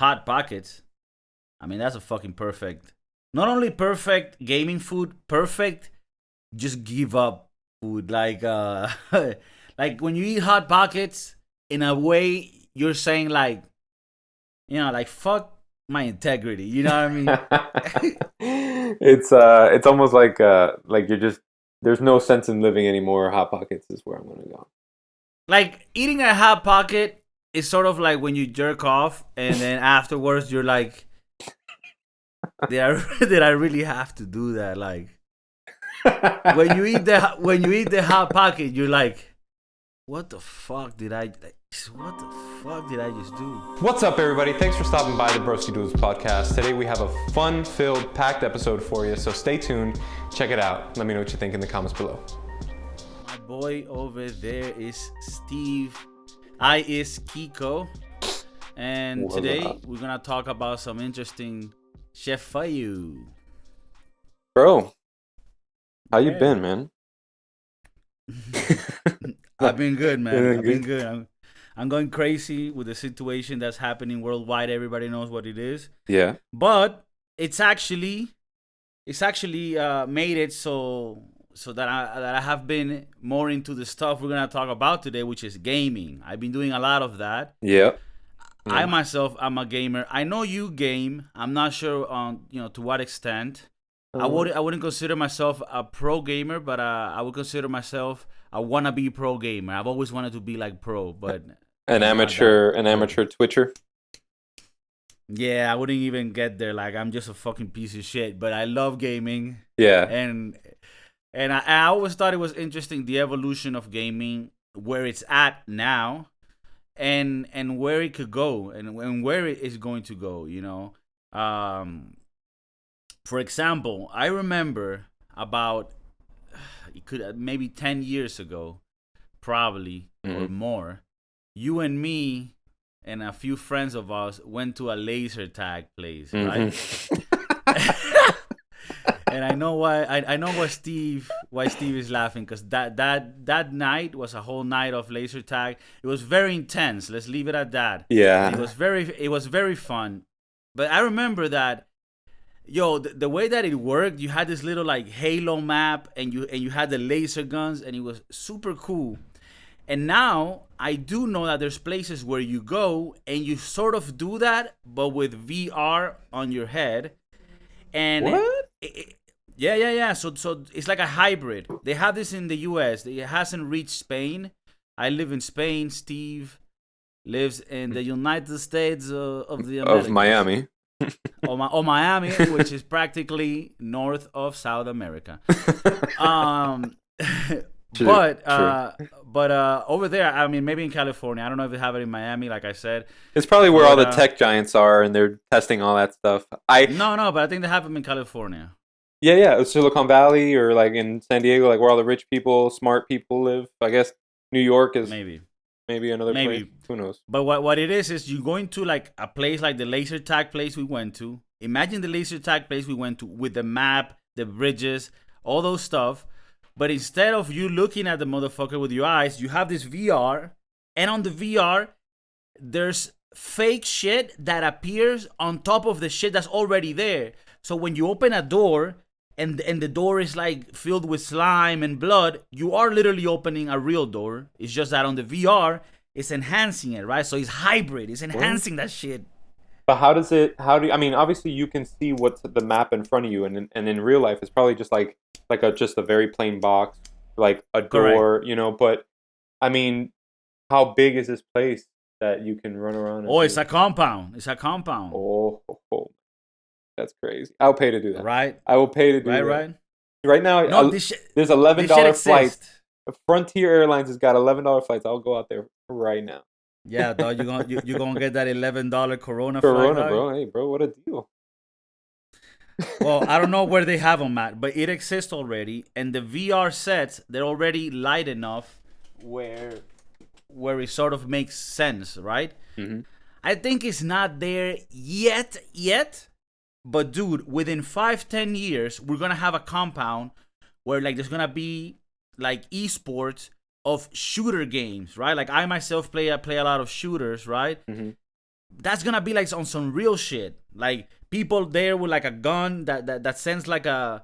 Hot Pockets. I mean, that's a fucking perfect. Not only perfect gaming food, perfect just give up food. Like like when you eat Hot Pockets, in a way you're saying like, like fuck my integrity. You know what I mean? It's almost like you're just there's no sense in living anymore. Hot Pockets is where I'm gonna go. Like eating a Hot Pocket is sort of like when you jerk off and then afterwards you're like, did I really have to do that? Like when you eat the Hot Pocket, you're like, what the fuck did I just do? What's up, everybody? Thanks for stopping by the Broskiedoodles Podcast. Today we have a fun-filled, packed episode for you, so stay tuned. Check it out. Let me know what you think in the comments below. My boy over there is Steve. I is Kiko. And today we're going to talk about some interesting chef for you. Bro, how you been, man? I've been good, man. I've been good. I'm going crazy with the situation that's happening worldwide. Everybody knows what it is. Yeah. But it's actually made it so that I have been more into the stuff we're gonna talk about today, which is gaming. I've been doing a lot of that. Yeah. I myself, I'm a gamer. I know you game. I'm not sure on to what extent. I wouldn't consider myself a pro gamer, but I would consider myself a wannabe pro gamer. I've always wanted to be like pro, but an amateur Twitcher. Yeah, I wouldn't even get there. Like I'm just a fucking piece of shit, but I love gaming. Yeah. And I always thought it was interesting, the evolution of gaming, where it's at now, and where it could go, and where it is going to go. For example, I remember about maybe 10 years ago, probably or more, you and me and a few friends of us went to a laser tag place, right? And I know why. I know why Steve is laughing, because that night was a whole night of laser tag. It was very intense. Let's leave it at that. Yeah. It was very fun. But I remember that, the way that it worked, you had this little like Halo map, and you had the laser guns, and it was super cool. And now I do know that there's places where you go and you sort of do that, but with VR on your head. And what? Yeah. So it's like a hybrid. They have this in the US. It hasn't reached Spain. I live in Spain. Steve lives in the United States of the Americas. Of Miami. or Miami, which is practically north of South America. But over there, I mean, maybe in California. I don't know if they have it in Miami, like I said. It's probably where all the tech giants are, and they're testing all that stuff. No, but I think they have them in California. Yeah, Silicon Valley, or like in San Diego, like where all the rich people, smart people live. I guess New York is maybe another place. Who knows? But what it is you going to like a place like the laser tag place we went to. Imagine the laser tag place we went to with the map, the bridges, all those stuff. But instead of you looking at the motherfucker with your eyes, you have this VR, and on the VR, there's fake shit that appears on top of the shit that's already there. So when you open a door, and the door is like filled with slime and blood, you are literally opening a real door. It's just that on the VR, it's enhancing it, right? So it's hybrid. It's enhancing that shit. But I mean, obviously you can see what's the map in front of you, and in real life, it's probably just like just a very plain box, like a door, correct. But I mean, how big is this place that you can run around? It's a compound. Oh, that's crazy. I'll pay to do that. Right. I will pay to do that. Right. Right now, there's $11 flights. Frontier Airlines has got $11 flights. I'll go out there right now. Yeah, dog, you're gonna get that $11 Corona flight, bro. Hey, bro, what a deal. Well, I don't know where they have them at, but it exists already, and the VR sets, they're already light enough where it sort of makes sense, right? Mm-hmm. I think it's not there yet, but dude, within 5-10 years, we're gonna have a compound where like there's gonna be like esports of shooter games, right? Like I myself play a lot of shooters, right? Mm-hmm. that's gonna be like on some real shit. Like people there with like a gun that sends like a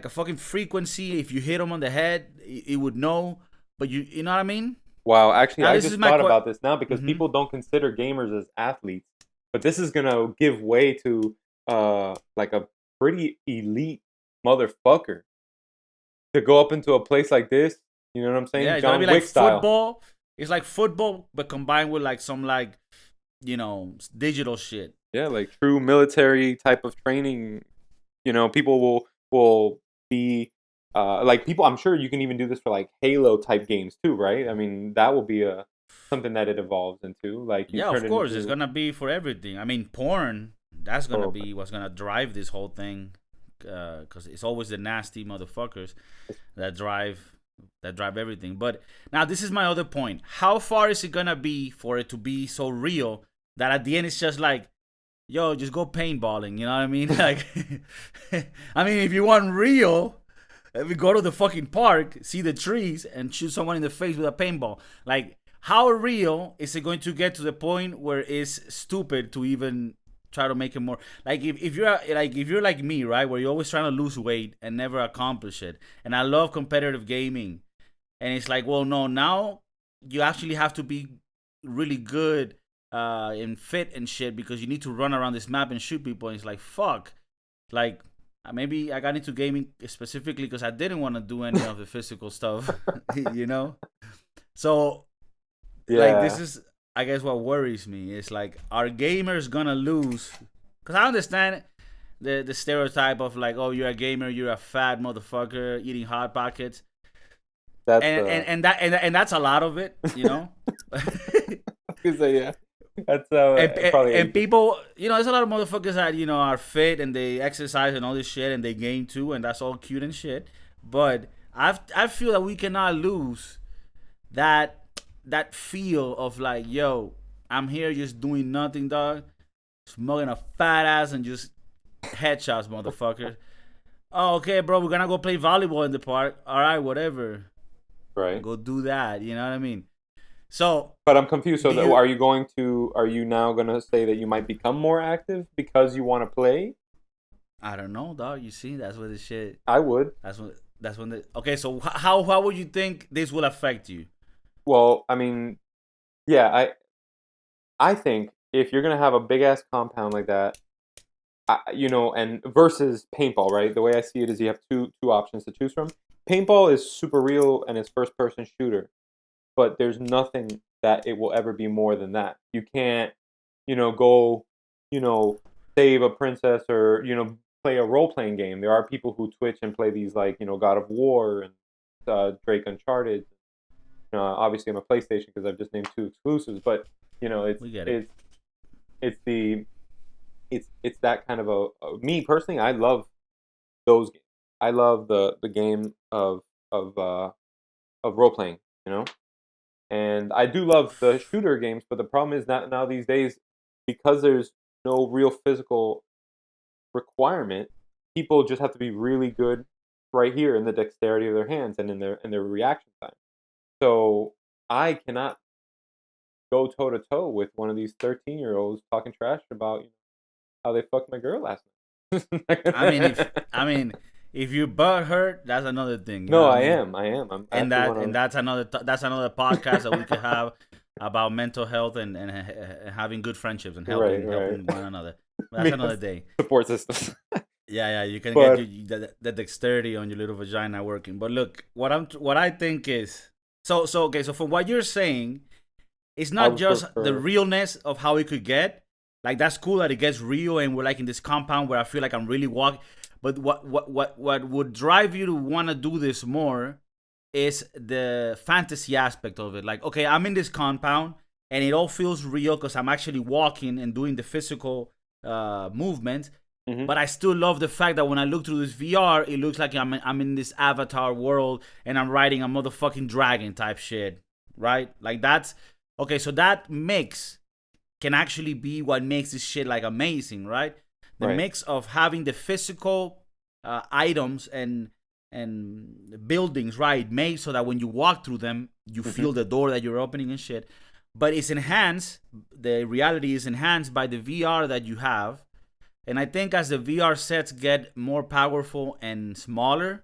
fucking frequency. If you hit them on the head, it would know. But you know what I mean? Wow, actually, Now I this just is my thought about this now because Mhm. people don't consider gamers as athletes, but this is gonna give way to like a pretty elite motherfucker to go up into a place like this. You know what I'm saying? Yeah, it's gonna John be Wick like style. football. It's like football, but combined with like some like digital shit. Yeah, like true military type of training. You know, people will be like people. I'm sure you can even do this for like Halo type games too, right? I mean, that will be a something that it evolves into. Like you Yeah, turn of it course, it's into. gonna be for everything. I mean, porn. That's gonna Oh, be what's gonna drive this whole thing, because it's always the nasty motherfuckers that drive everything. But now this is my other point. How far is it gonna be for it to be so real that at the end it's just like, yo, just go paintballing. You know what I mean? Like, I mean, if you want real, we go to the fucking park, see the trees, and shoot someone in the face with a paintball. Like, how real is it going to get to the point where it's stupid to even try to make it more like if you're like me, right, where you're always trying to lose weight and never accomplish it, and I love competitive gaming, and it's like, well, no, now you actually have to be really good and fit and shit because you need to run around this map and shoot people, and it's like, fuck, like maybe I got into gaming specifically because I didn't want to do any of the physical stuff, you know. So like this yeah. is, I guess, what worries me. It's like, are gamers gonna lose? Because I understand the stereotype of like, oh, you're a gamer, you're a fat motherfucker eating hot pockets, That's and that's a lot of it, you know. so yeah. That's and, probably and 80%. people, there's a lot of motherfuckers that are fit and they exercise and all this shit and they game too, and that's all cute and shit. But I feel that we cannot lose that feel of like, yo, I'm here just doing nothing, dog, smoking a fat ass and just headshots, motherfucker. Oh, okay, bro, we're gonna go play volleyball in the park. All right, whatever, Right. go do that. You know what I mean? So, But I'm confused. So do you? are you now gonna say that you might become more active because you want to play? I don't know, dog. You see, that's what the shit. I would. That's when the. Okay, so how would you think this will affect you? Well, I mean, yeah, I think if you're gonna have a big ass compound like that, and versus paintball, right? The way I see it is you have two options to choose from. Paintball is super real and it's first person shooter, but there's nothing that it will ever be more than that. You can't, go, save a princess or play a role playing game. There are people who Twitch and play these like God of War and Drake Uncharted. Obviously, I'm a PlayStation because I've just named two exclusives, but it's We get it. it's the it's that kind of me personally. I love those games. I love the game of role playing, and I do love the shooter games. But the problem is that now these days, because there's no real physical requirement, people just have to be really good right here in the dexterity of their hands and in their reaction time. So I cannot go toe to toe with one of these 13-year-olds talking trash about how they fucked my girl last night. I mean, if you butt hurt, that's another thing. You No, know what I I mean? am. I And actually want to. that's another podcast that we could have about mental health and having good friendships and helping Right. one another. But that's another Yes. day. Support system. Yeah, you can But- get the dexterity on your little vagina working. But look, what I think is, so okay. So from what you're saying, it's I not would just the prefer- realness of how it could get. Like that's cool that it gets real and we're like in this compound where I feel like I'm really walking. But what would drive you to want to do this more is the fantasy aspect of it. Like, okay, I'm in this compound and it all feels real because I'm actually walking and doing the physical movement. Mhm. But I still love the fact that when I look through this VR, it looks like I'm in this avatar world and I'm riding a motherfucking dragon type shit, right? Like that's okay. So that mix can actually be what makes this shit like amazing, right? The Right. mix of having the physical items and buildings, right, made so that when you walk through them, you feel the door that you're opening and shit. but it's enhanced. The reality is enhanced by the VR that you have. And I think as the VR sets get more powerful and smaller,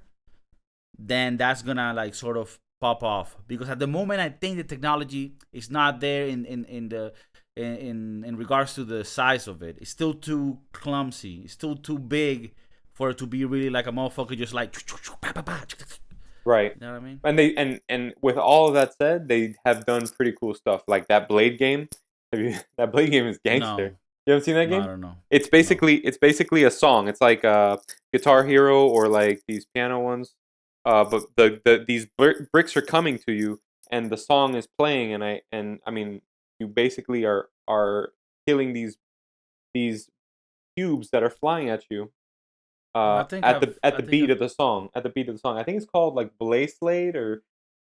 then that's gonna like sort of pop off. Because at the moment, I think the technology is not there in regards to the size of it. It's still too clumsy. It's still too big for it to be really like a motherfucker just like. Right. You know what I mean? And and with all of that said, they have done pretty cool stuff. Like that Blade game. That Blade game is gangster. No. You haven't seen that game? No, I don't know. It's basically a song. It's like Guitar Hero or like these piano ones. But these bricks are coming to you, and the song is playing, and I mean, you basically are killing these cubes that are flying at you. At the beat of the song. At the beat of the song. I think it's called like Blade or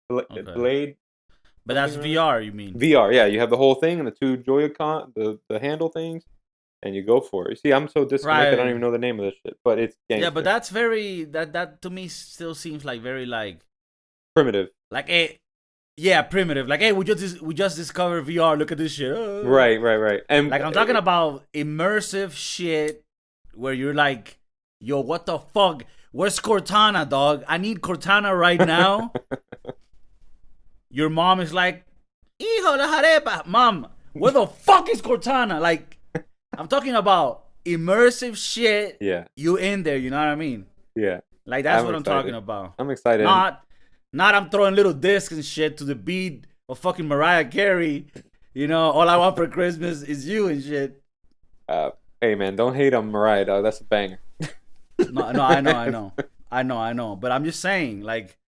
Blade. But that's VR, you mean? VR, yeah. You have the whole thing and the two Joy-Con, the handle things, and you go for it. You see, I'm so disconnected. Right. I don't even know the name of this shit, but it's gangster. Yeah, but that's very that to me still seems like very like primitive. Like primitive. Like, hey, we just discovered VR. Look at this shit. Right. And like I'm talking about immersive shit where you're like, yo, what the fuck? Where's Cortana, dog? I need Cortana right now. Your mom is like, hijo de jarepa. Mom, where the fuck is Cortana? Like, I'm talking about immersive shit. Yeah. You in there, you know what I mean? Yeah. Like, that's what I'm talking about. I'm excited. Not I'm throwing little discs and shit to the beat of fucking Mariah Carey. You know, all I want for Christmas is you and shit. Hey, man, don't hate on Mariah, dog. That's a banger. No, I know. But I'm just saying, like,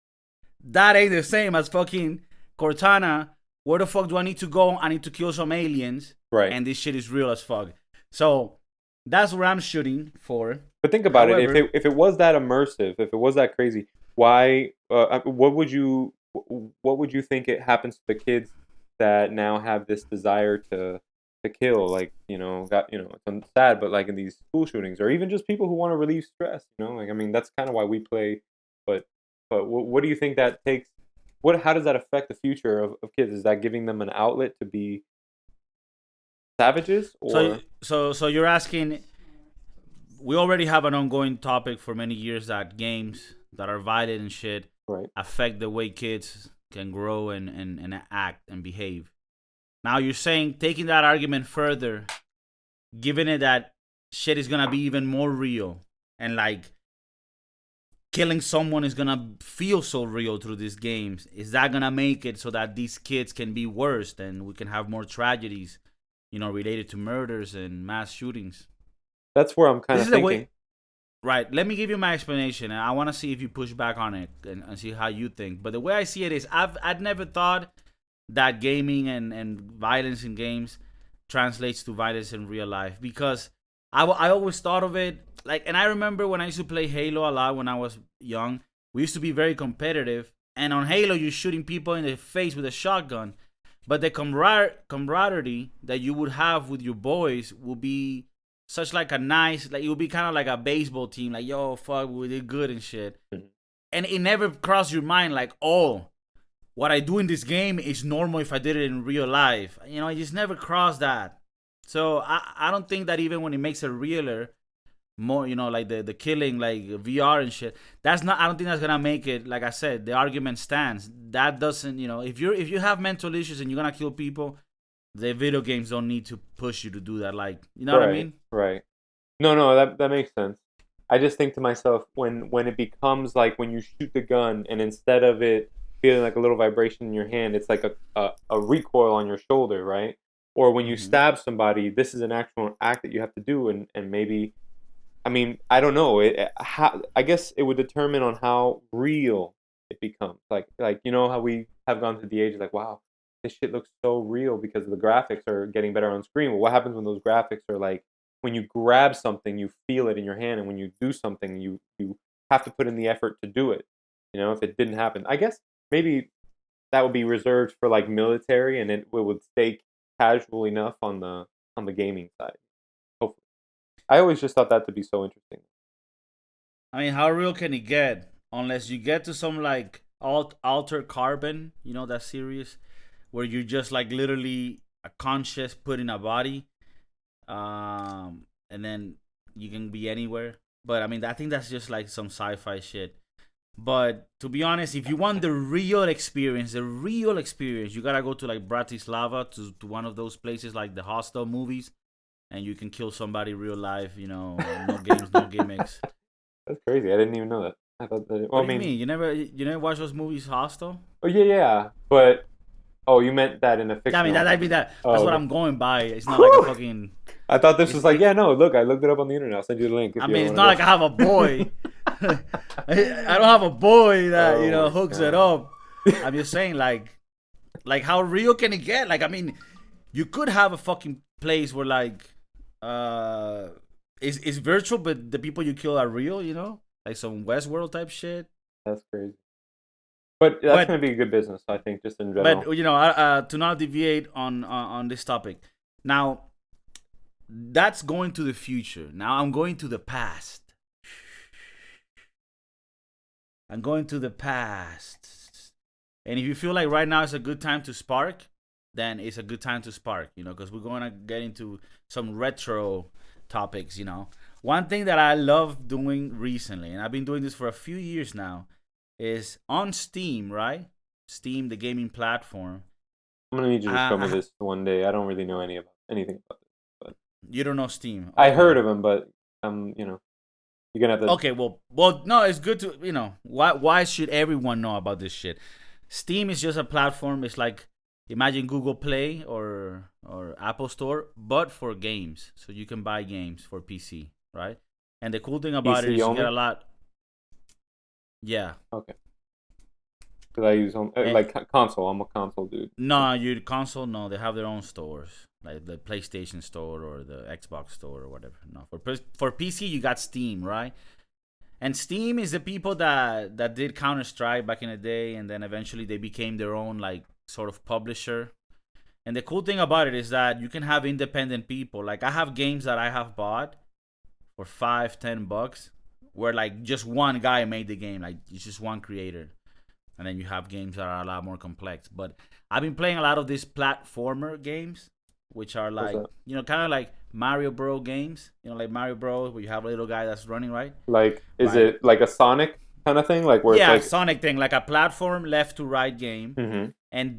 that ain't the same as fucking Cortana. Where the fuck do I need to go? I need to kill some aliens. Right. And this shit is real as fuck. So that's what I'm shooting for. But think about it. If it was that immersive, if it was that crazy, why? What would you think it happens to the kids that now have this desire to kill? Like, it's sad, but like in these school shootings, or even just people who want to relieve stress. Like, I mean, that's kind of why we play. But what do you think that takes? How does that affect the future of kids? Is that giving them an outlet to be savages? Or so you're asking? We already have an ongoing topic for many years that games that are violent and shit affect the way kids can grow and act and behave. Now you're saying, taking that argument further, given it that shit is gonna be even more real, and like killing someone is gonna feel so real through these games, is that gonna make it so that these kids can be worse and we can have more tragedies, related to murders and mass shootings? That's where I'm kind of thinking. Right. Let me give you my explanation, and I want to see if you push back on it and see how you think. But the way I see it is, I'd never thought that gaming and violence in games translates to violence in real life, because I always thought of it like, and I remember when I used to play Halo a lot when I was young, we used to be very competitive, and on Halo you're shooting people in the face with a shotgun, but the camaraderie that you would have with your boys will be such like a nice, like it would be kind of like a baseball team, like, yo, fuck, we did good and shit. Mm-hmm. And it never crossed your mind like, oh, what I do in this game is normal if I did it in real life. It just never crossed that. So I don't think that even when it makes it realer, more, like the killing, like VR and shit, I don't think that's gonna make it. Like I said, the argument stands. That doesn't, if you have mental issues and you're gonna kill people, the video games don't need to push you to do that. Like, you know what I mean? Right. No, that makes sense. I just think to myself, when it becomes like when you shoot the gun and instead of it feeling like a little vibration in your hand, it's like a recoil on your shoulder, right? Or when you stab somebody, this is an actual act that you have to do, and maybe, I mean, I don't know. I guess it would determine on how real it becomes. Like how we have gone through the age of like, wow, this shit looks so real because the graphics are getting better on screen. Well, what happens when those graphics are like, when you grab something, you feel it in your hand, and when you do something, you have to put in the effort to do it. If it didn't happen, I guess maybe that would be reserved for like military, and it would stay casual enough on the gaming side. Hopefully, I always just thought that to be so interesting. I mean, how real can it get? Unless you get to some like Altered Carbon, that series, where you're just like literally a conscious put in a body, and then you can be anywhere. But I mean, I think that's just like some sci-fi shit. But to be honest, if you want the real experience, you gotta go to like Bratislava to one of those places like the Hostel movies, and you can kill somebody real life. You know, no games, no gimmicks. That's crazy. I didn't even know that. I thought that. What do you mean? You never watch those movies, Hostel? Oh yeah. But you meant that in a fictional. Yeah, I mean that. That's okay. what I'm going by. It's not like a fucking. I thought this was like, yeah, no, look, I looked it up on the internet. I'll send you the link. I mean, it's not like I have a boy. I don't have a boy that hooks it up. I'm just saying, like how real can it get? Like, I mean, you could have a fucking place where like, it's virtual, but the people you kill are real. You know, like some Westworld type shit. That's crazy. But that's going to be a good business, I think, just in general. But to not deviate on this topic, now. That's going to the future. Now I'm going to the past. I'm going to the past. And if you feel like right now is a good time to spark, then it's a good time to spark, because we're going to get into some retro topics, One thing that I love doing recently, and I've been doing this for a few years now, is on Steam, right? Steam, the gaming platform. I'm going to need you to show me this one day. I don't really know anything about this. You don't know Steam. Okay. I heard of him, but you're gonna have to. Okay, well, no, it's good to why should everyone know about this shit? Steam is just a platform. It's like imagine Google Play or Apple Store, but for games. So you can buy games for PC, right? And the cool thing about it is you get a lot. Yeah. Okay. Because I use like console. I'm a console dude. No, console. No, they have their own stores, like the PlayStation Store or the Xbox Store or whatever. No, for PC you got Steam, right? And Steam is the people that did Counter-Strike back in the day, and then eventually they became their own like sort of publisher. And the cool thing about it is that you can have independent people. Like I have games that I have bought for $5-10, where like just one guy made the game, like it's just one creator. And then you have games that are a lot more complex. But I've been playing a lot of these platformer games, which are like, kind of like Mario Bros games. Like Mario Bros, where you have a little guy that's running, right? Like, is it like a Sonic kind of thing? Like where it's like Sonic thing, like a platform left to right game. Mm-hmm.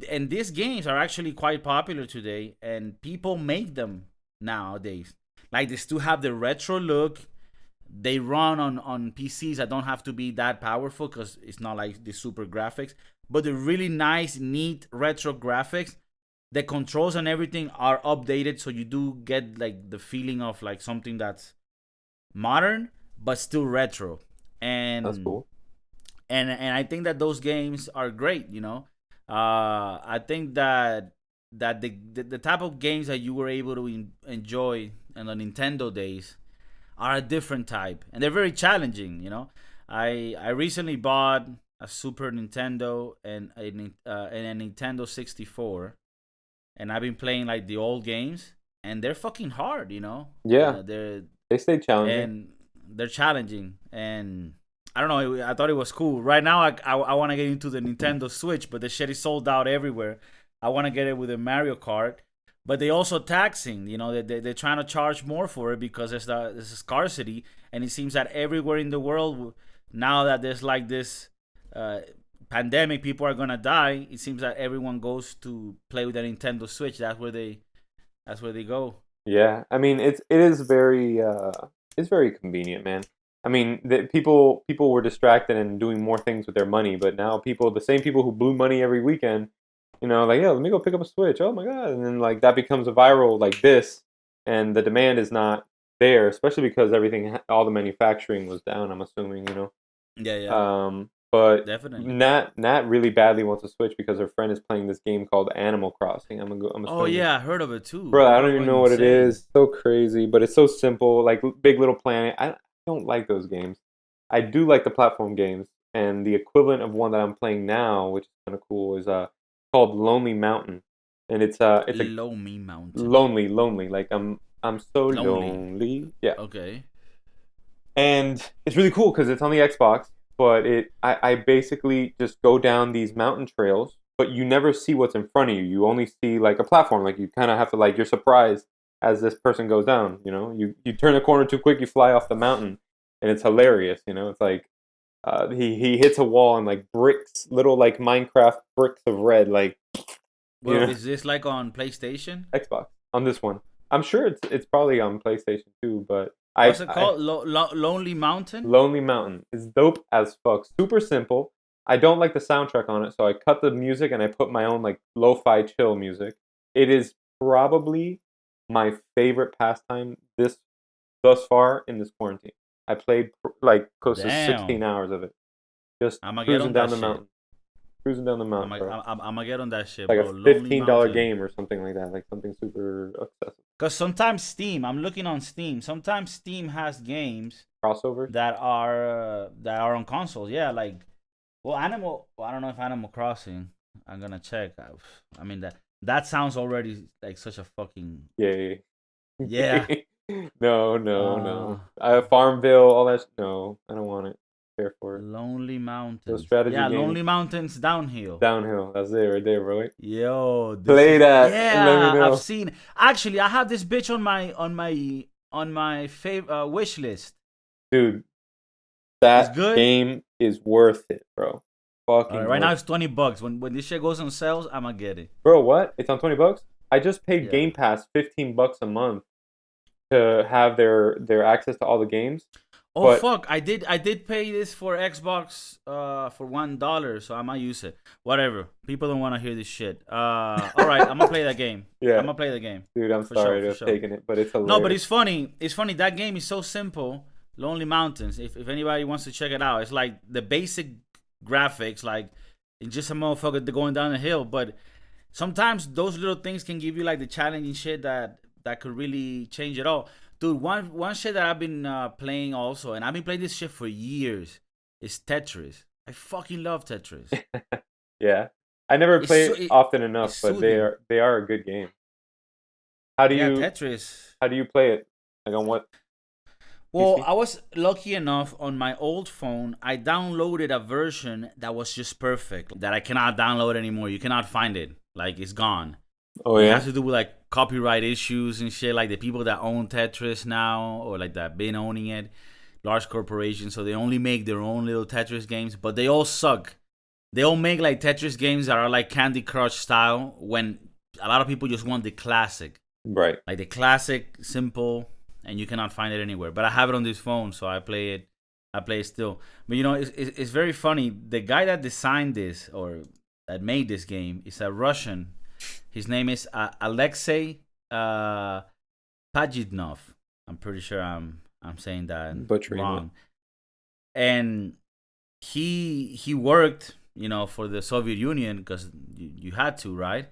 And these games are actually quite popular today, and people make them nowadays. Like they still have the retro look. They run on PCs that don't have to be that powerful because it's not like the super graphics, but the really nice, neat retro graphics. The controls and everything are updated, so you do get like the feeling of like something that's modern but still retro. And that's cool. And I think that those games are great. I think that the type of games that you were able to enjoy in the Nintendo days are a different type, and they're very challenging. I recently bought a Super Nintendo and a Nintendo 64, and I've been playing like the old games, and they're fucking hard. Yeah, they stay challenging, and they're challenging, and I don't know. I thought it was cool. Right now, I want to get into the Nintendo Switch, but the shit is sold out everywhere. I want to get it with a Mario Kart. But they also taxing, they're trying to charge more for it because there's a scarcity, and it seems that everywhere in the world, now that there's like this pandemic, people are gonna die. It seems that everyone goes to play with the Nintendo Switch. That's where they go. Yeah, I mean it is very it's very convenient, man. I mean, people were distracted and doing more things with their money, but now the same people who blew money every weekend. Like, yeah, let me go pick up a Switch. Oh my God. And then like that becomes a viral like this, and the demand is not there, especially because all the manufacturing was down, I'm assuming, Yeah. But definitely. Nat really badly wants a Switch because her friend is playing this game called Animal Crossing. Oh yeah, I heard of it too. Bro, I don't even know what it is. So crazy, but it's so simple, like Big Little Planet. I don't like those games. I do like the platform games, and the equivalent of one that I'm playing now, which is kind of cool, is called Lonely Mountain, and it's a Lonely Mountain. Lonely. Like I'm so lonely. Yeah. Okay. And it's really cool because it's on the Xbox, but I basically just go down these mountain trails but you never see what's in front of you. You only see like a platform. Like you kind of have to like you're surprised as this person goes down. You know, you turn the corner too quick, you fly off the mountain, and it's hilarious. You know, it's like he hits a wall and like bricks, little like Minecraft bricks of red. Like, well, is this like on PlayStation? Xbox on this one. I'm sure it's probably on PlayStation too, but what's it called? Lonely Mountain? Lonely Mountain is dope as fuck. Super simple. I don't like the soundtrack on it, so I cut the music and I put my own like lo-fi chill music. It is probably my favorite pastime thus far in this quarantine. I played like close to 16 hours of it. Just cruising down the mountain. Cruising down the mountain, bro. I'm gonna get on that shit, like bro. A $15 game or something like that. Like something super accessible. Because sometimes Steam, I'm looking on Steam. Sometimes Steam has games crossovers that are on consoles. Yeah, like I don't know if Animal Crossing. I'm gonna check. I mean that sounds already like such a fucking yeah. No. Farmville, all that. No, I don't want it. Care for it. Lonely Mountains. Those strategy games. Lonely Mountains Downhill. That's it right there, bro. Yo, play that. Yeah, let me know. I've seen. Actually, I have this bitch on my wish list. Dude, that game is worth it, bro. Fucking. Right now it's $20. When this shit goes on sales, I'ma get it. Bro, what? It's on $20? I just paid Game Pass $15 a month to have their access to all the games. Oh fuck! I did pay this for Xbox for $1, so I might use it. Whatever. People don't want to hear this shit. All right, I'm gonna play that game. Yeah, I'm gonna play the game. Dude, I'm sorry to have taken it, but it's hilarious. No, but it's funny. It's funny. That game is so simple. Lonely Mountains. If anybody wants to check it out, it's like the basic graphics, like it's just a motherfucker going down the hill. But sometimes those little things can give you like the challenging shit that could really change it all. Dude, one shit that I've been playing also, and I've been playing this shit for years, is Tetris. I fucking love Tetris. Yeah, I never play it often enough, but they are a good game. How do you Tetris? How do you play it? Like on what? Well, I was lucky enough on my old phone. I downloaded a version that was just perfect that I cannot download anymore. You cannot find it. Like it's gone. Oh yeah. It has to do with like copyright issues and shit. Like the people that own Tetris now, or like that been owning it, large corporations. So they only make their own little Tetris games, but they all suck. They all make like Tetris games that are like Candy Crush style. When a lot of people just want the classic, right? Like the classic, simple, and you cannot find it anywhere. But I have it on this phone, so I play it. I play it still. But you know, it's very funny. The guy that designed this or that made this game is a Russian. His name is Alexei Pajitnov. I'm pretty sure I'm saying that wrong. And he worked, you know, for the Soviet Union because you had to, right?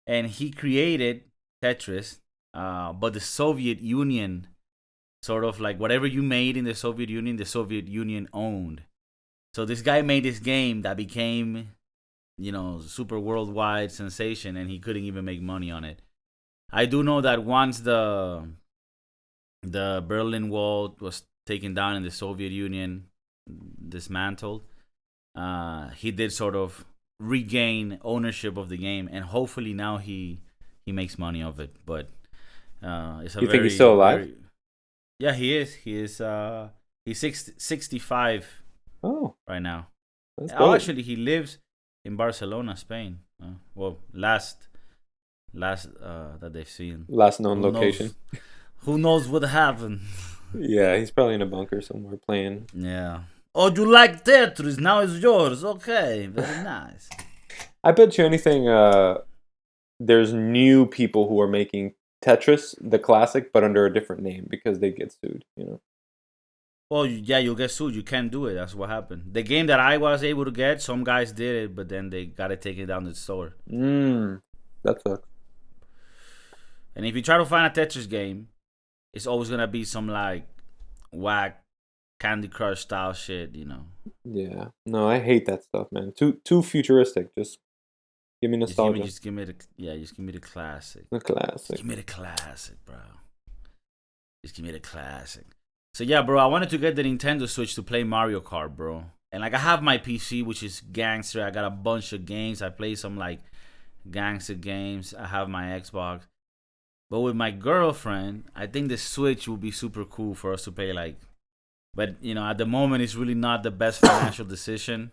And he created Tetris, but the Soviet Union sort of like whatever you made in the Soviet Union owned. So this guy made this game that became, you know, super worldwide sensation, and he couldn't even make money on it. I do know that once the Berlin Wall was taken down and the Soviet Union dismantled, he did sort of regain ownership of the game, and hopefully now he makes money of it. But it's a you think he's still alive? Yeah, he is. He's 65. Oh, right now. Actually, he lives in Barcelona, Spain. Last that they've seen. Last known location. Who knows what happened? Yeah, he's probably in a bunker somewhere playing. Yeah. Oh, you like Tetris? Now it's yours. Okay, very nice. I bet you anything. There's new people who are making Tetris, the classic, but under a different name because they get sued. You know. Well, yeah, you'll get sued. You can't do it. That's what happened. The game that I was able to get, some guys did it, but then they got it taken down to the store. That sucks. And if you try to find a Tetris game, it's always gonna be some like whack Candy Crush style shit, you know. Yeah. No, I hate that stuff, man. Too futuristic. Just give me nostalgia. Just give me the classic. The classic. Just give me the classic, bro. Just give me the classic. So yeah, bro, I wanted to get the Nintendo Switch to play Mario Kart, bro. And like I have my PC, which is gangster. I got a bunch of games. I play some like gangster games. I have my Xbox. But with my girlfriend, I think the Switch will be super cool for us to play like. But at the moment, it's really not the best financial decision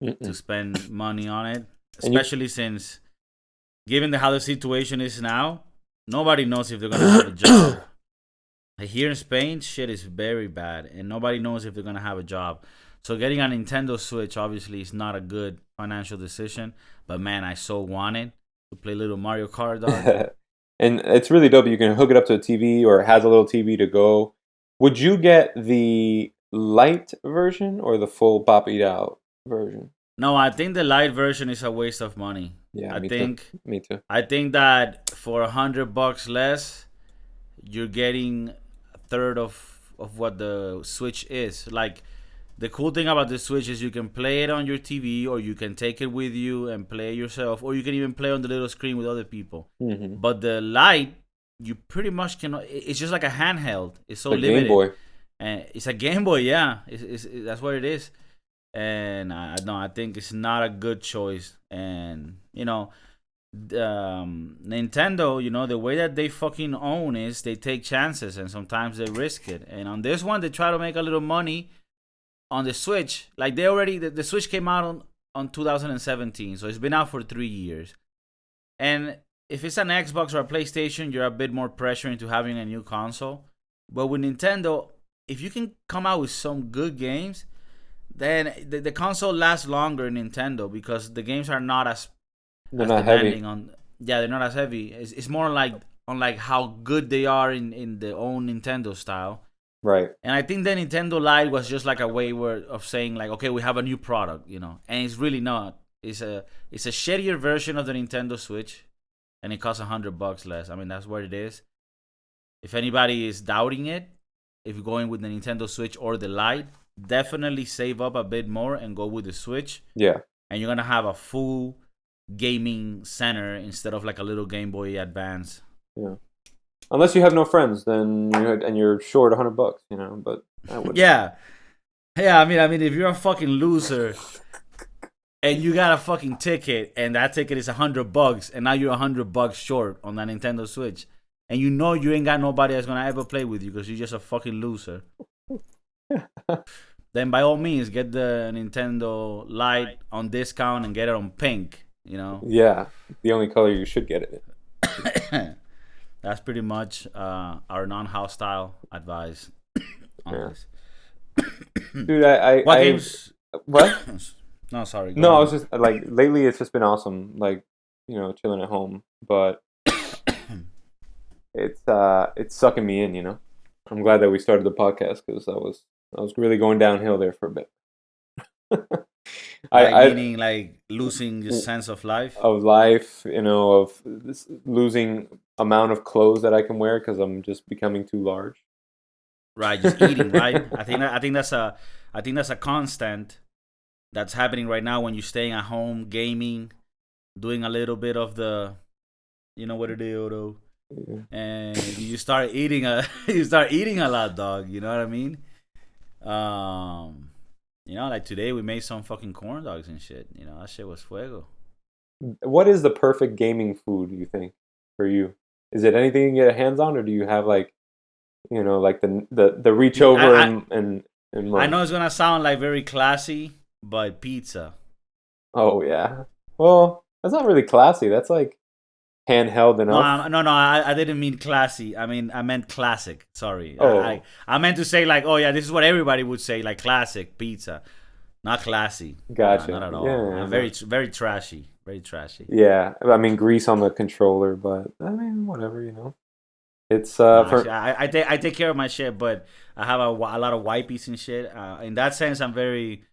to spend money on it, especially since, given how the situation is now, nobody knows if they're gonna have a job. Here in Spain, shit is very bad, and nobody knows if they're gonna have a job. So getting a Nintendo Switch obviously is not a good financial decision. But man, I so wanted to play little Mario Kart, dog. And it's really dope. You can hook it up to a TV, or it has a little TV to go. Would you get the light version or the full pop eat out version? No, I think the light version is a waste of money. Yeah, Me too. I think that for $100 less, you're getting a third of what the Switch is. Like, the cool thing about the Switch is you can play it on your TV, or you can take it with you and play it yourself, or you can even play on the little screen with other people. Mm-hmm. But the Lite, you pretty much cannot. It's just like a handheld. It's so It's a limited. Game Boy. And it's a Game Boy, yeah. That's what it is. And I think it's not a good choice. And Nintendo, the way that they fucking own is they take chances, and sometimes they risk it. And on this one, they try to make a little money. On the Switch, like the Switch came out on 2017, so it's been out for 3 years. And if it's an Xbox or a PlayStation, you're a bit more pressure into having a new console. But with Nintendo, if you can come out with some good games, then the console lasts longer in Nintendo, because the games are not as demanding heavy. They're not as heavy. It's more like on like how good they are in the own Nintendo style. Right. And I think the Nintendo Lite was just like a way of saying like, okay, we have a new product, and it's really not. It's a shittier version of the Nintendo Switch, and it costs $100 less. I mean, that's what it is. If anybody is doubting it, if you're going with the Nintendo Switch or the Lite, definitely save up a bit more and go with the Switch. Yeah. And you're gonna have a full gaming center instead of like a little Game Boy Advance. Yeah. Unless you have no friends, then you're short $100, But I would. Yeah. I mean, if you're a fucking loser and you got a fucking ticket, and that ticket is $100, and now you're $100 short on that Nintendo Switch, and you ain't got nobody that's gonna ever play with you because you're just a fucking loser. Then by all means, get the Nintendo Lite on discount and get it on pink. Yeah, the only color you should get it in. That's pretty much our non-hostile advice on this. Dude, what games? What? No, sorry. No, I was just like, lately it's just been awesome, like, chilling at home. But it's sucking me in. I'm glad that we started the podcast, because I was really going downhill there for a bit. Meaning like losing the sense of life. Of life, of this losing amount of clothes that I can wear because I'm just becoming too large. Right, just eating, right? I think that's a constant that's happening right now when you're staying at home, gaming, doing a little bit of the, what it is, though. Yeah. And you start eating a lot, dog. You know what I mean? Like today we made some fucking corn dogs and shit. That shit was fuego. What is the perfect gaming food, you think, for you? Is it anything you can get a hands on, or do you have like, like the reach over and run? I know it's gonna sound like very classy, but pizza. Oh yeah. Well, that's not really classy. That's like handheld enough. No, I didn't mean classy. I meant classic. Sorry. Oh. I meant to say like, oh yeah, this is what everybody would say, like classic pizza, not classy. Gotcha. Not at all. Yeah, very trashy. Very trashy. Yeah, grease on the controller, but whatever, It's actually, I take care of my shit, but I have a lot of wipies and shit. In that sense, I'm very.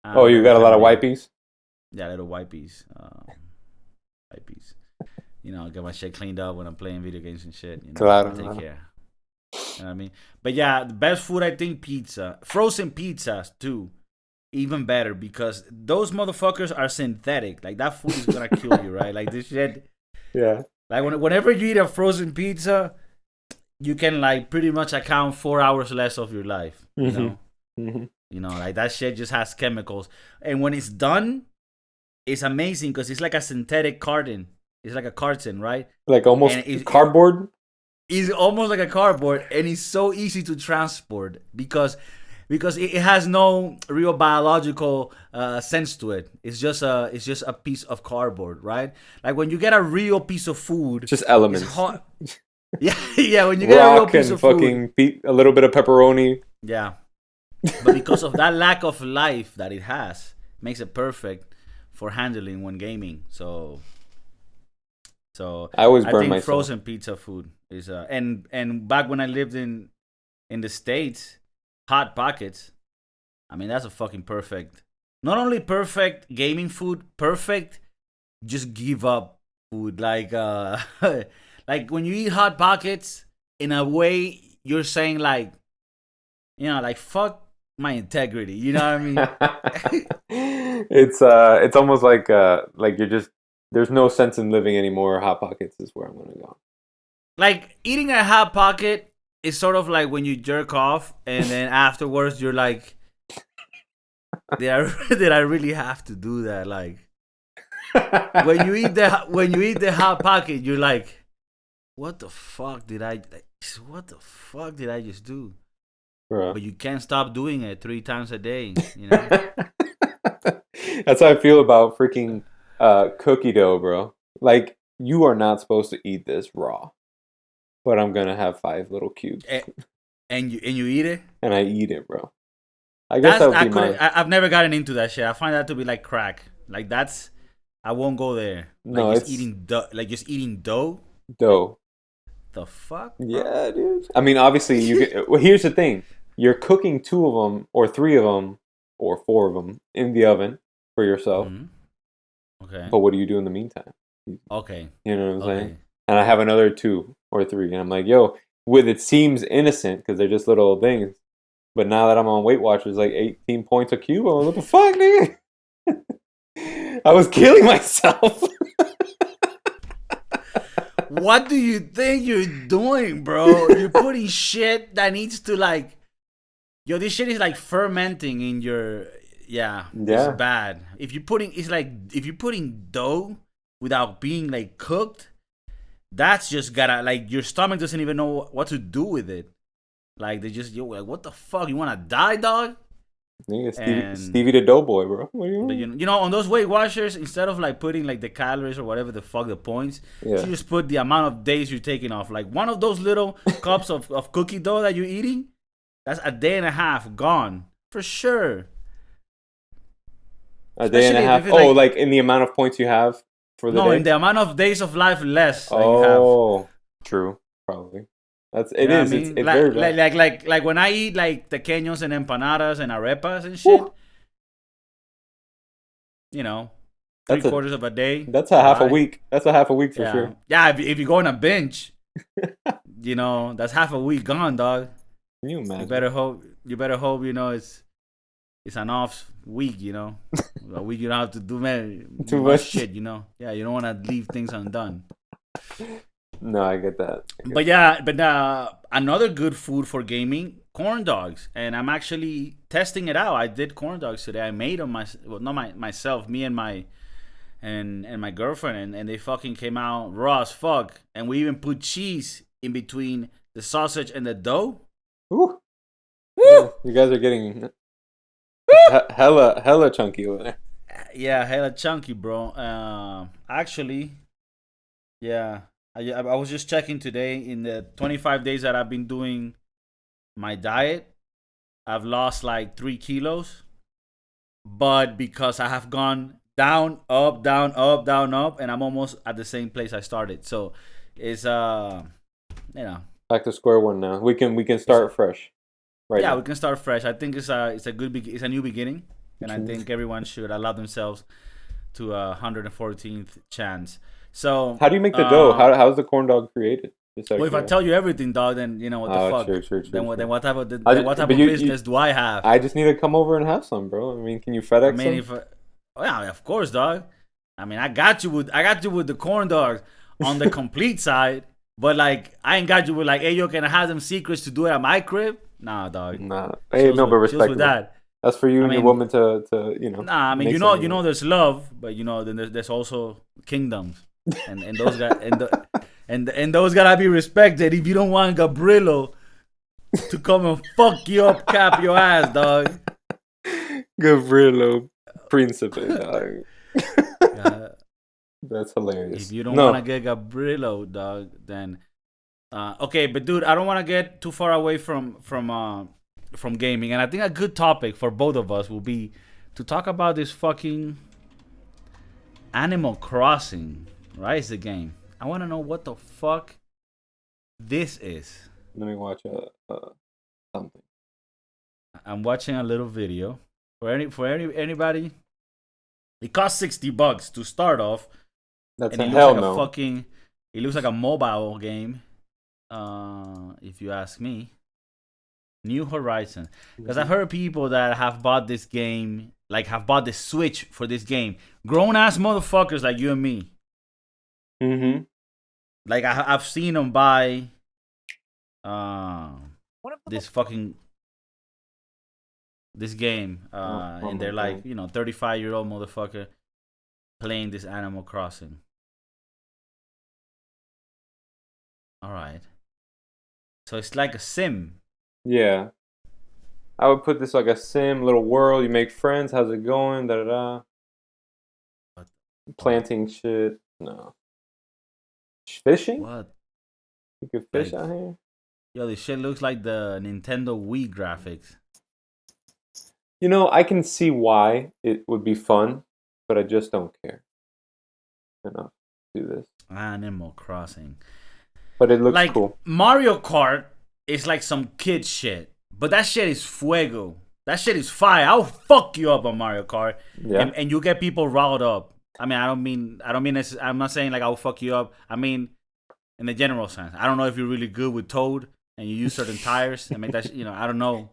You got a lot of wipies? Yeah, little wipies. Wipies. Get my shit cleaned up when I'm playing video games and shit. Claro. I take care. You know what I mean? But yeah, the best food, I think, pizza. Frozen pizzas too. Even better, because those motherfuckers are synthetic. Like, that food is gonna kill you, right? Like, this shit. Yeah. Like, whenever you eat a frozen pizza, you can like pretty much account 4 hours less of your life. You know. Mm-hmm. You know, like that shit just has chemicals. And when it's done, it's amazing because it's like a synthetic carton. It's like a carton, right? Like almost cardboard? It's almost like a cardboard, and it's so easy to transport because it has no real biological sense to it. It's just a piece of cardboard, right? Like when you get a real piece of food, just elements. Yeah. When you get a real piece of food, a little bit of pepperoni. Yeah, but because of that lack of life that it has, makes it perfect for handling when gaming. So I always burn think myself. Frozen pizza food is and back when I lived in the States, Hot Pockets. I mean, that's a fucking perfect. Not only perfect gaming food, perfect just give up food. Like like when you eat Hot Pockets, in a way you're saying like, you know, like fuck my integrity. You know what I mean? It's almost like you're just, there's no sense in living anymore. Hot Pockets is where I'm gonna go. Like eating a Hot Pocket is sort of like when you jerk off and then afterwards you're like, did I really have to do that? Like when you eat the Hot Pocket, you're like, what the fuck did I just do? Bro. But you can't stop doing it 3 times a day, you know? That's how I feel about freaking cookie dough, bro. Like, you are not supposed to eat this raw, but I'm gonna have 5 little cubes. And you eat it? And I eat it, bro. I guess that would be mine. I've never gotten into that shit. I find that to be like crack. Like I won't go there. No, like it's just eating dough. Dough. The fuck? Bro? Yeah, dude. I mean, obviously, well, here's the thing: you're cooking 2 of them, or 3 of them, or 4 of them in the oven for yourself. Mm-hmm. Okay. But what do you do in the meantime? Okay. You know what I'm saying? And I have another 2 or 3, and I'm like, yo, it seems innocent because they're just little things. But now that I'm on Weight Watchers, like 18 points a cube, I'm like, what the fuck, nigga? I was killing myself. What do you think you're doing, bro? You're putting shit that needs to like, yo, this shit is like fermenting in your, yeah. It's bad. If you're putting dough without being like cooked, that's just gotta, like, your stomach doesn't even know what to do with it. Like, they just, yo, like, what the fuck? You wanna die, dog? Nigga, Stevie the Doughboy, bro. What do you mean? You know, on those Weight Watchers, instead of like putting like the calories or whatever the fuck the points, you just put the amount of days you're taking off. Like one of those little cups of cookie dough that you're eating, that's a day and a half gone for sure. A day and a half. Oh, like in the amount of points you have for the day? No, in the amount of days of life less that you have. True, probably. It's like, very bad. Like when I eat like tequeños and empanadas and arepas and shit, you know, 3/4 of a day. That's a half a week. That's a half a week for sure. Yeah, if you go on a binge, you know, that's half a week gone, dog. Can you imagine? You better hope, you know, it's an off week, you know. A week you don't have to do too much shit, you know. Yeah, you don't want to leave things undone. No, I get that. But another good food for gaming, corn dogs, and I'm actually testing it out. I did corn dogs today. I made them myself, me and my girlfriend, and they fucking came out raw as fuck. And we even put cheese in between the sausage and the dough. Woo! You guys are getting hella chunky over there. Yeah, hella chunky, bro. Actually, yeah. I was just checking today. In the 25 days that I've been doing my diet, I've lost like 3 kilos. But because I have gone down, up, down, up, down, up, and I'm almost at the same place I started. So it's you know, back to square one now. We can start fresh. Right. Yeah, now. We can start fresh. I think it's a new beginning, and I think everyone should allow themselves to 114th chance. So how do you make the dough? How's the corn dog created? Well, if I tell you everything, dog, then you know what the fuck. Sure. Then what type of business do I have? I just need to come over and have some, bro. I mean, can you FedEx some? Yeah, of course, dog. I mean, I got you with the corn dogs on the complete side, but like I ain't got you with like, hey, yo, can I have them secrets to do it at my crib? Nah, dog. Nah, hey, no, but respect with that. That's for you I and your mean, woman to nah, I mean, make you something. know, there's love, but then there's also kingdoms, and those got and those gotta be respected. If you don't want Gabrilo to come and fuck you up, cap your ass, dog. Gavrilo Principe, dog. Uh, That's hilarious. if you don't want to No, get Gabrilo, dog, then okay. But dude, I don't want to get too far away from gaming, and I think a good topic for both of us will be to talk about this fucking Animal Crossing. Right, it's the game. I want to know what the fuck this is. let me watch something. I'm watching a little video for anybody. It costs $60 to start off, That's and a it hell looks like no. a fucking. It looks like a mobile game. If you ask me, New Horizon, because I've heard people that have bought this game, like have bought the Switch for this game. Grown ass motherfuckers like you and me. Mm-hmm. Like I've seen them buy, this fucking this game, and they're like 35-year-old motherfucker playing this Animal Crossing. All right, so it's like a sim. Yeah. I would put this like a sim, little world. You make friends. How's it going? Da da da. What? Planting shit. No. Fishing? What? You can fish Like, out here? yo, this shit looks like the Nintendo Wii graphics. You know, I can see why it would be fun, but I just don't care enough to do this. Animal Crossing. But it looks Like cool. Mario Kart is like some kid shit, but that shit is fuego. That shit is fire. I'll fuck you up on Mario Kart, Yeah. and you get people riled up. I mean, I'm not saying like I'll fuck you up. I mean, in the general sense. I don't know if you're really good with Toad and you use certain tires and make that. I don't know.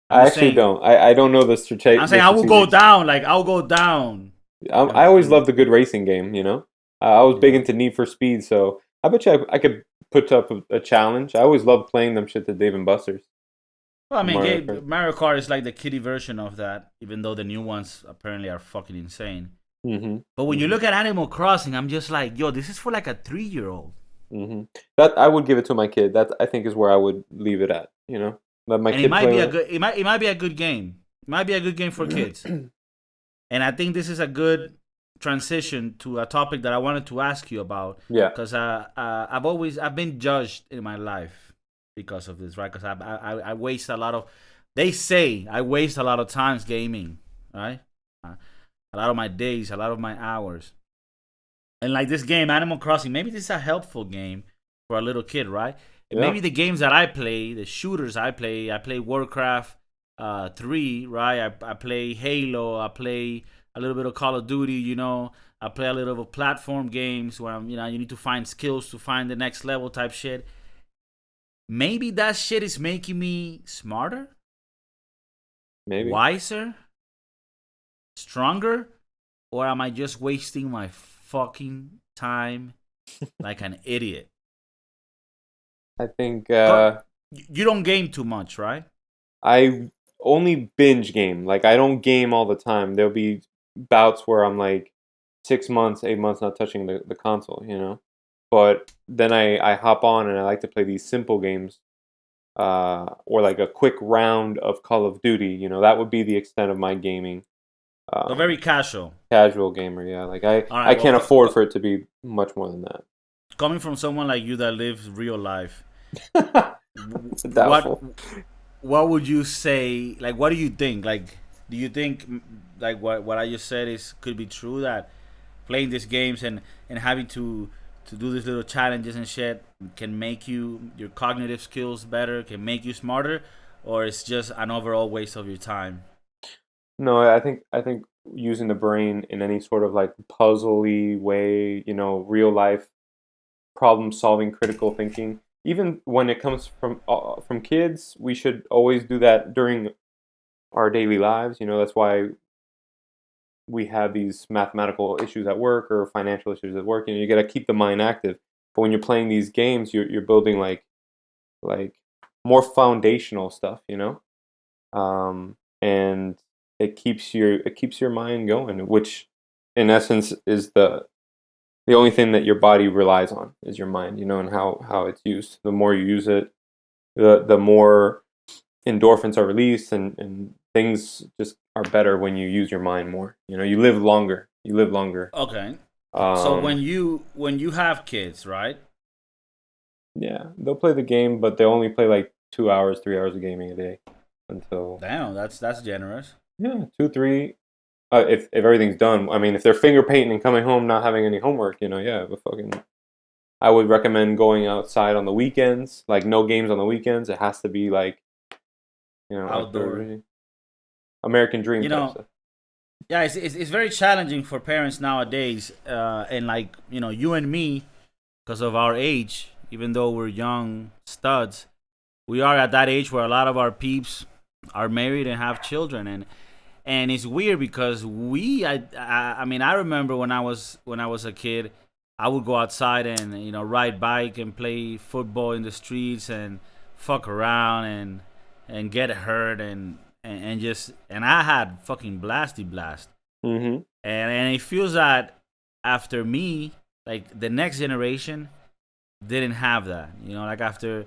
I actually don't. I don't know the strategy. I'm saying I will go down. Like I'll go down. I always loved a good racing game, you know? I was big into Need for Speed, so I bet you I could put up a challenge. I always loved playing them shit to Dave and Buster's. Well, I mean, Mario Mario Kart is like the kiddie version of that, even though the new ones apparently are fucking insane. Mm-hmm. But when you look at Animal Crossing, I'm just like, yo, this is for like a 3-year-old. Mm-hmm. That I would give it to my kid. That I think is where I would leave it at. You know, let my And kid it might play be with a good. It might be a good game. It might be a good game for kids. And I think this is a good transition to a topic that I wanted to ask you about. Yeah. Because I've been judged in my life because of this, right? Because I waste a lot of. They say I waste a lot of times gaming, right? A lot of my days, a lot of my hours. And like this game, Animal Crossing, maybe this is a helpful game for a little kid, right? And Yeah. maybe the games that I play, the shooters I play Warcraft 3, right? I play Halo, I play a little bit of Call of Duty, I play a little bit of platform games where you need to find skills to find the next level type shit. Maybe that shit is making me smarter, Maybe. wiser, stronger, or am I just wasting my fucking time like an idiot? I think You don't game too much, right? I only binge game. Like I don't game all the time. There'll be bouts where I'm like 6 months, 8 months not touching the console, you know. But then I hop on and I like to play these simple games, or like a quick round of Call of Duty. You know, that would be the extent of my gaming. So very casual. Casual gamer, yeah. Like I right, can't well, afford for it to be much more than that. Coming from someone like you that lives real life, Doubtful. what would you say? Like, what do you think? Like, do you think like what I just said could be true, that playing these games and having to do these little challenges and shit can make your cognitive skills better, can make you smarter, or it's just an overall waste of your time? No, I think using the brain in any sort of like puzzly way, you know, real life problem solving, critical thinking. Even when it comes from kids, we should always do that during our daily lives. You know, that's why we have these mathematical issues at work or financial issues at work. You know, you got to keep the mind active. But when you're playing these games, you're building like more foundational stuff. You know, and it keeps your mind going, which in essence is the only thing that your body relies on is your mind, and how it's used. The more you use it, the more endorphins are released, and things just are better when you use your mind more. You live longer. Okay. So when you have kids, right? Yeah, they'll play the game, but they only play like 2 hours, 3 hours of gaming a day until. Damn, that's generous. Yeah, 2, 3. If everything's done, I mean, if they're finger painting and coming home not having any homework, yeah, but I would recommend going outside on the weekends. Like no games on the weekends. It has to be like, outdoor. American dream type stuff. Yeah, it's very challenging for parents nowadays, and like you and me, because of our age, even though we're young studs, we are at that age where a lot of our peeps are married and have children, and it's weird because I mean I remember when I was a kid, I would go outside and ride bike and play football in the streets and fuck around and get hurt and I had fucking blasty blast. Mm-hmm. And it feels that after me, like the next generation didn't have that. Like after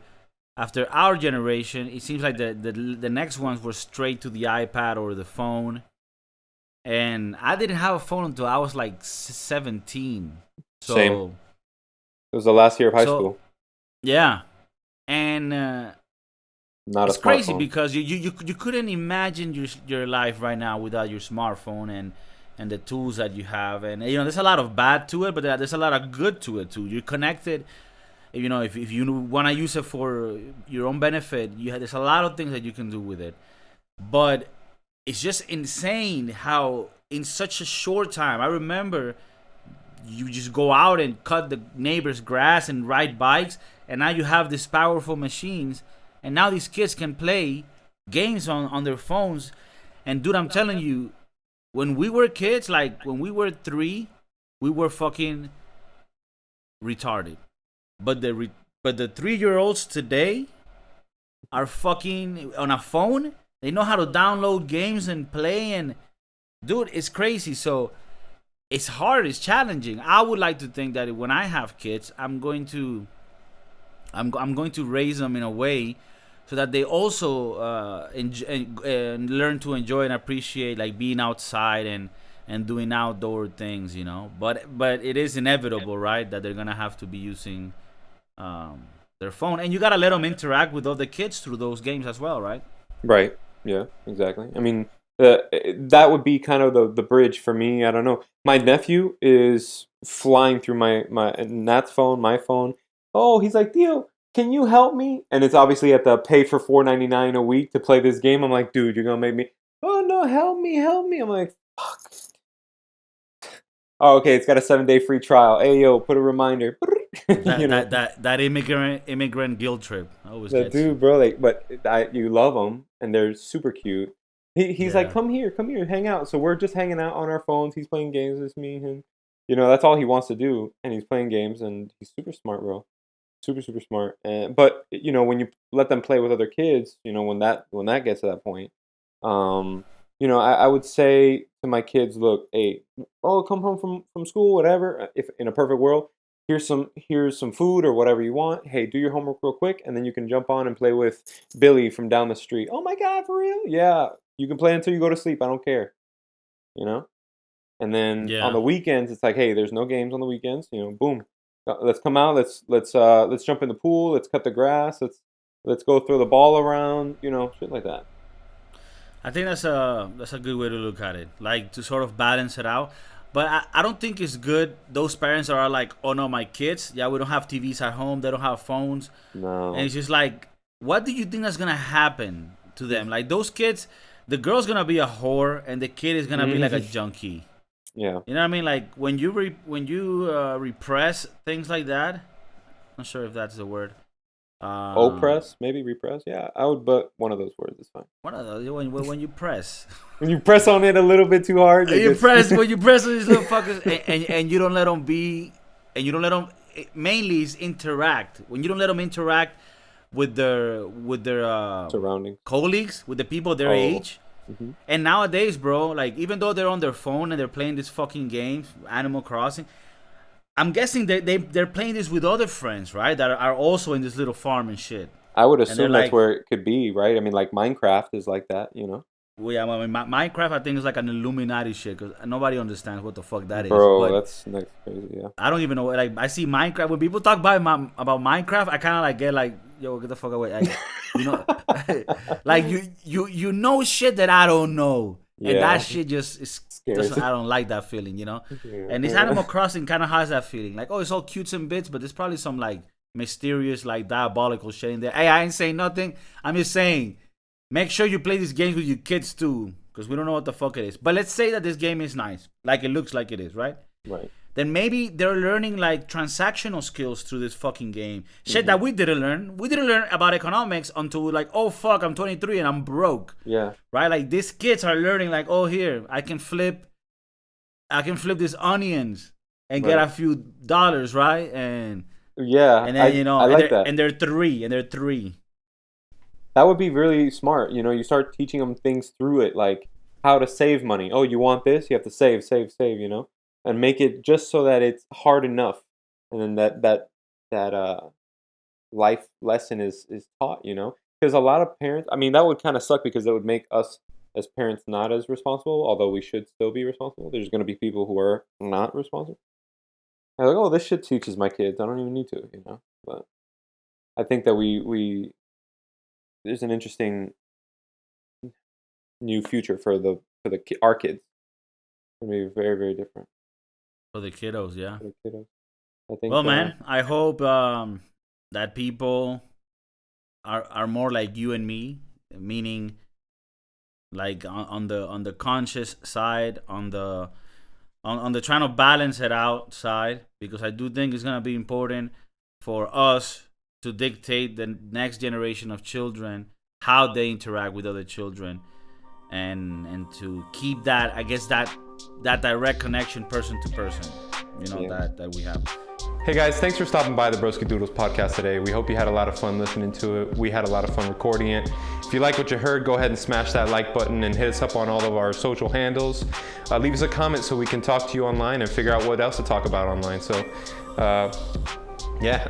our generation, it seems like the next ones were straight to the iPad or the phone. And I didn't have a phone until I was like 17. So, same. It was the last year of high school. Yeah. And it's crazy because you couldn't imagine your life right now without your smartphone and the tools that you have. And there's a lot of bad to it, but there's a lot of good to it too. You're connected. If you want to use it for your own benefit, there's a lot of things that you can do with it. But it's just insane how in such a short time, I remember you just go out and cut the neighbor's grass and ride bikes, and now you have these powerful machines, and now these kids can play games on their phones. And dude, I'm telling you, when we were kids, like when we were 3, we were fucking retarded. But the 3-year-olds today are fucking on a phone. They know how to download games and play, and dude, it's crazy. So it's hard, it's challenging. I would like to think that when I have kids, I'm going to raise them in a way so that they also learn to enjoy and appreciate like being outside and doing outdoor things, But it is inevitable, right, that they're gonna have to be using their phone, and you gotta let them interact with other kids through those games as well, right? Right. Yeah. Exactly. I mean, that would be kind of the bridge for me. I don't know. My nephew is flying through my Nat's phone, my phone. Oh, he's like, Theo, can you help me? And it's obviously at the pay for $4.99 a week to play this game. I'm like, dude, you're gonna make me. Oh no, help me. I'm like, fuck. Oh, okay, it's got a 7-day free trial. Hey, yo, put a reminder. That immigrant guilt trip always gets dude, bro. Like, but you love them, and they're super cute. He's like, come here, hang out. So we're just hanging out on our phones. He's playing games with me, and that's all he wants to do. And he's playing games, and he's super smart, bro. Super, super smart. But when you let them play with other kids, when that gets to that point, I would say to my kids, look, hey, come home from school, whatever. If in a perfect world, here's some food or whatever you want. Hey, do your homework real quick, and then you can jump on and play with Billy from down the street. Oh my God, for real? Yeah, you can play until you go to sleep. I don't care. And then on the weekends, it's like, hey, there's no games on the weekends. Boom, let's come out. Let's jump in the pool. Let's cut the grass. Let's go throw the ball around. Shit like that. I think that's a good way to look at it, like to sort of balance it out. But I don't think it's good. Those parents are like, oh no, my kids, we don't have TVs at home. They don't have phones. No. And it's just like, what do you think that's going to happen to them? Like those kids, the girl's going to be a whore and the kid is going to be like a junkie. Yeah. You know what I mean? Like when you repress things like that, I'm not sure if that's the word. Oppress, maybe repress. Yeah, I would, but one of those words is fine. One of those when you press. When you press on it a little bit too hard. when you press on these little fuckers, and you don't let them be, and you don't let them. Mainly is interact. When you don't let them interact with their surroundings, colleagues, with the people their age, Mm-hmm. And nowadays, bro, like even though they're on their phone and they're playing this fucking game, Animal Crossing, I'm guessing they're playing this with other friends, right? That are also in this little farm and shit. I would assume that's like, where it could be, right? I mean, like Minecraft is like that, you know? Well, yeah, I mean, Minecraft, I think is like an Illuminati shit because nobody understands what the fuck that is. Bro, But that's crazy, yeah. I don't even know. Like, I see Minecraft when people talk about Minecraft, I kind of like get like, yo, get the fuck away. Like, you know, like you know shit that I don't know, and that shit I don't like that feeling, you know. Yeah. And this Animal Crossing kind of has that feeling, like, oh, it's all cutes and bits, but there's probably some like mysterious, like diabolical shit in there. Hey, I ain't saying nothing. I'm just saying. Make sure you play these games with your kids too, because we don't know what the fuck it is. But let's say that this game is nice, like it looks like it is, right? Right. Then maybe they're learning like transactional skills through this fucking game. Shit that we didn't learn. We didn't learn about economics until like, oh fuck, I'm 23 and I'm broke. Yeah. Right? Like these kids are learning like, oh here, I can flip these onions and get a few dollars, right? And yeah, and then I like that. And they're three. That would be really smart. You know, you start teaching them things through it, like how to save money. Oh, you want this? You have to save, you know, and make it just so that it's hard enough. And then that life lesson is taught, you know, because a lot of parents, I mean, that would kind of suck because that would make us as parents not as responsible, although we should still be responsible. There's going to be people who are not responsible. I'm like, oh, this shit teaches my kids. I don't even need to, you know, but I think that we there's an interesting new future for our kids. It's gonna be very, very different For the kiddos, yeah. for the kiddos. I think. Well, man, I hope that people are more like you and me, meaning like on the conscious side, on the trying to balance it out side, because I do think it's gonna be important for us to dictate the next generation of children how they interact with other children, and to keep that, I guess, that direct connection person to person, you know, that we have. Hey guys, thanks for stopping by the Broskiedoodles Podcast today. We hope you had a lot of fun listening to it. We had a lot of fun recording it. If you like what you heard, go ahead and smash that like button and hit us up on all of our social handles. Leave us a comment so we can talk to you online and figure out what else to talk about online. So, yeah.